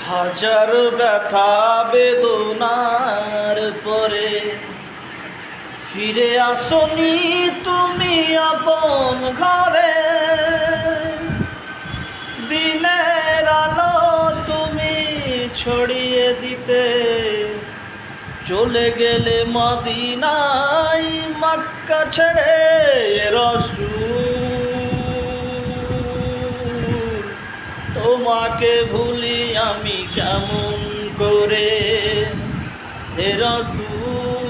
হাজার ব্যথা বেদনার পরে ফিরে আসনি তুমি আপন ঘরে। দিনের আলো তুমি ছড়িয়ে দিতে চলে গেলে মদিনায় মক্কা ছেড়ে। রাসূল তোমাকে ভুলি আমি কেমন করে, হে রাসূল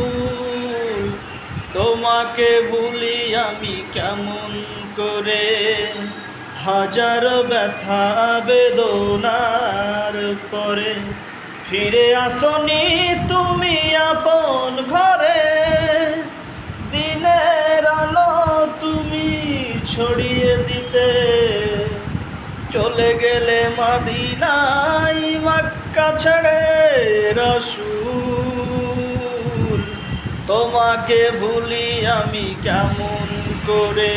তোমাকে ভুলি আমি কেমন করে। হাজার ব্যথা বেদনার পরে ফিরে আসনি তুমি আপন ঘরে। দিনের আলো তুমি ছড়িয়ে দিতে চলে গেলে মদিনায় মক্কা ছেড়ে। রাসূল তোমাকে ভুলি আমি কেমন করে।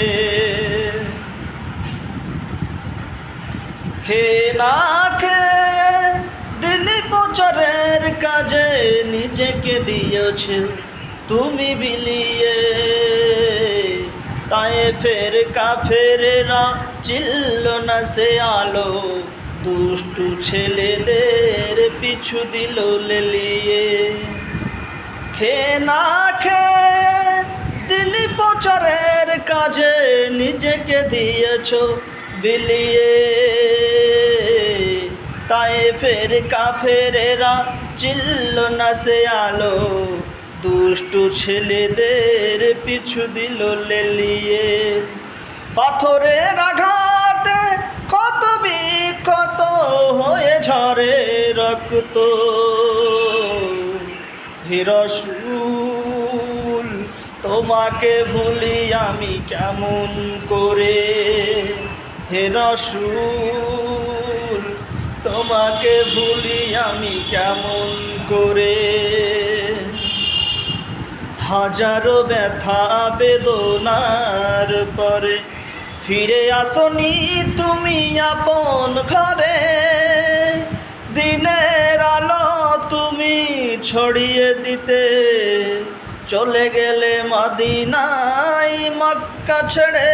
খেয়ে না খেয়ে দিন প্রচারের কাজে নিজেকে দিয়েছে তুমি বিলিয়ে। তায়েফের কাফেরেরা চিনল না সে আলো, দুষ্টু ছেলেদের পিছু দিল লেলিয়ে। খেয়ে না খেয়ে দিন প্রচারের কাজে নিজেকে দিয়েছ বিলিয়ে। তায়েফের কাফেরেরা চিনল না সে আলো, দুষ্টু ছেলেদের পিছু দিল লেলিয়ে। পাথরের আঘাতে কত বিক্ষত হয়ে ঝরে রক্ত, হে রাসূল তোমাকে ভুলি আমি কেমন করে। হে রাসূল তোমাকে ভুলি আমি কেমন করে। হাজারো ব্যথা বেদনার পরে ফিরে আসনি তুমি আপন ঘরে। দিনের আলো তুমি ছড়িয়ে দিতে চলে গেলে মদিনায় মক্কা ছেড়ে।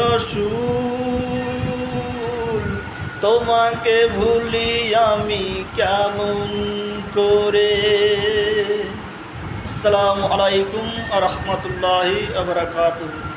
রাসূল তোমাকে ভুলি আমি কেমন করে। আসসালামু আলাইকুম ওয়া রাহমাতুল্লাহি ওয়া বারাকাতুহু।